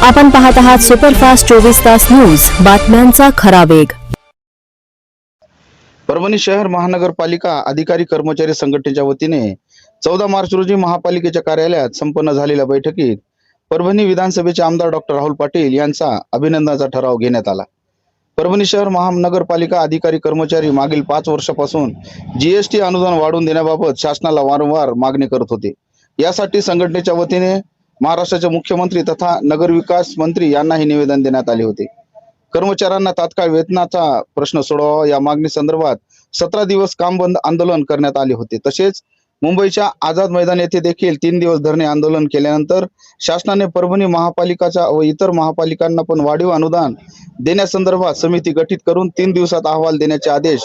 आपण पाहत आहात सुपरफास्ट 24 तास न्यूज, बातम्यांचा खरा वेग। परभणी शहर महानगरपालिका अधिकारी कर्मचारी संघटनेच्या वतीने 14 मार्च रोजी महापालिकेच्या कार्यालयात संपन्न झालेल्या बैठकीत परभणी विधानसभेचे आमदार डॉक्टर राहुल पाटील यांचा अभिनंदनाचा ठराव घेण्यात आला। परभणी शहर महानगरपालिका अधिकारी कर्मचारी मागील 5 वर्षापासून जीएसटी अनुदान वाढवून देण्याबाबत शासनाला वारंवार मागणी करत होते। यासाठी संघटनेच्या वतीने महाराष्ट्राचे मुख्यमंत्री तथा नगरविकास मंत्री यांनाही निवेदन देण्यात आले होते। कर्मचाऱ्यांना तात्काळ वेतनाचा प्रश्न सोडवावा या मागणी संदर्भात 17 दिवस काम बंद आंदोलन करण्यात आले होते। तसेच मुंबईच्या आझाद मैदान येथे देखील 3 दिवस धरणे आंदोलन केल्यानंतर शासनाने परभणी महापालिकाच्या व इतर महापालिकांना पण वाढीव अनुदान देण्यासंदर्भात समिती गठीत करून 3 दिवसात अहवाल देण्याचे आदेश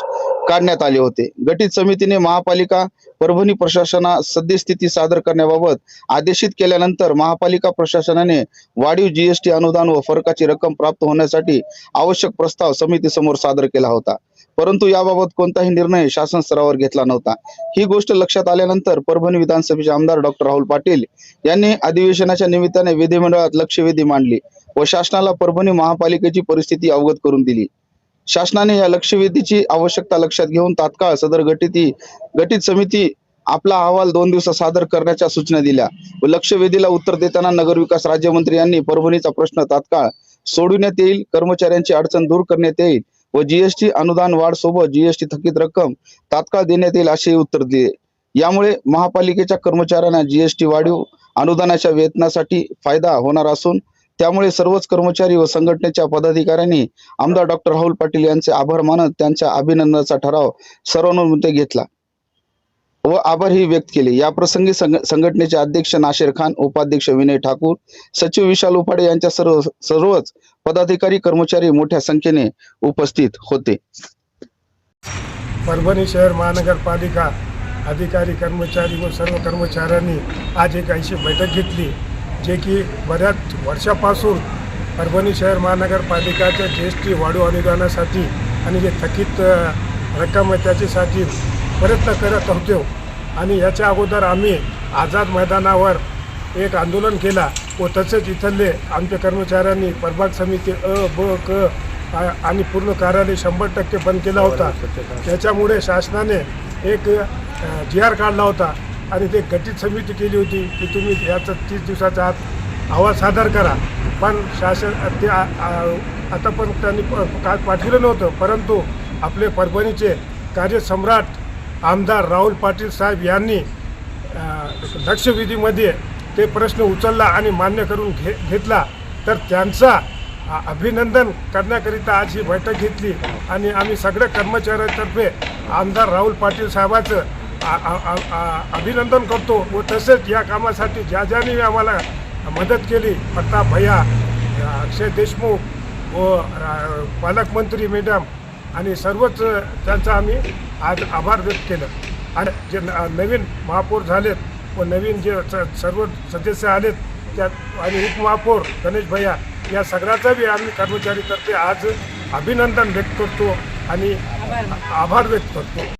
काढण्यात आले होते। गठीत समितीने महापालिका परभणी प्रशासनास सद्यस्थिती सादर करण्याबाबत आदेशित केल्यानंतर महापालिका प्रशासनाने वाढीव जीएसटी अनुदान व फरकाची रक्कम प्राप्त होण्यासाठी आवश्यक प्रस्ताव समितीसमोर सादर केला होता, परंतु याबाबत कोणताही निर्णय शासन स्तरावर घेतला नव्हता। ही गोष्ट लक्षात आल्यानंतर परभणी विधानसभेचे आमदार डॉक्टर राहुल पाटील यांनी अधिवेशनाच्या निमित्ताने विधिमंडळात लक्षवेधी मांडली व शासनाला परभणी महापालिकेची परिस्थिती अवगत करून दिली। शासनाने या लक्षवेधीची आवश्यकता लक्षात घेऊन तात्काळ सदर गठीत समिती आपला अहवाल 2 दिवसात सादर करण्याच्या सूचना दिल्या व लक्षवेधीला उत्तर देताना नगरविकास राज्यमंत्री यांनी परभणीचा प्रश्न तात्काळ सोडविण्यात येईल, कर्मचाऱ्यांची अडचण दूर करण्यात येईल व जीएसटी अनुदान वाढ सोबत जीएसटी थकीत रक्कम तात्काळ देण्यात येईल असे उत्तर दिले। यामुळे महापालिकेच्या कर्मचाऱ्यांना जीएसटी वाढीव अनुदानाच्या वेतनासाठी फायदा होणार असून त्यामुळे सर्वच कर्मचारी व संघटनेच्या पदाधिकाऱ्यांनी आमदार डॉक्टर राहुल पाटील यांचे आभार मानत त्यांच्या अभिनंदनाचा ठराव सर्वानुमते घेतला व आभारही व्यक्त केले। या प्रसंगी संघटनेचे अध्यक्ष नाशिर खान, उपाध्यक्ष विनय ठाकूर, सचिव विशाल उपाडे यांच्या सर्वच पदाधिकारी कर्मचारी मोठ्या संख्येने उपस्थित होते। परभणी शहर महानगरपालिका अधिकारी कर्मचारी व सर्व कर्मचाऱ्यांनी आज एक अशी बैठक घेतली जे की बऱ्याच वर्षापासून परभणी शहर महानगरपालिकाच्या जीएसटी वाढीव अनुदानासाठी आणि जे थकीत रक्कम आहे त्याच्यासाठी प्रयत्न करत होतो। आणि याच्या अगोदर आम्ही आझाद मैदानावर एक आंदोलन केला व तसेच इथले आमच्या कर्मचाऱ्यांनी प्रभाग समिती अ, ब, क आणि पूर्ण कार्यालय 100% बंद केला होता। त्याच्यामुळे शासनाने एक GR काढला होता आणि ते गठीत समिती केली होती की तुम्ही याचं 30 दिवसाच्या आत अहवाल सादर करा, पण शासन ते आता पण त्यांनी काय पाठवलं नव्हतं। परंतु आपले परभणीचे कार्यसम्राट आमदार राहुल पाटील साहेब यांनी लक्षवेधीमध्ये ते प्रश्न उचलला आणि मान्य करून घेतला, तर त्यांचा अभिनंदन करण्याकरिता आज ही बैठक घेतली आणि आम्ही सगळ्या कर्मचाऱ्यांतर्फे आमदार राहुल पाटील साहेबांचं अभिनंदन करतो व तसेच या कामासाठी ज्याने आम्हाला मदत केली, प्रताप भैया, अक्षय देशमुख व पालकमंत्री मॅडम आणि सर्वच त्यांचा आम्ही आज आभार व्यक्त केलं। आणि जे नवीन महापौर झालेत व नवीन जे सर्व सदस्य आलेत त्यात आणि उपमहापौर गणेश भैया या सगळ्याचा बी आम्ही कर्मचारीतर्फे आज अभिनंदन व्यक्त करतो आणि आभार व्यक्त करतो।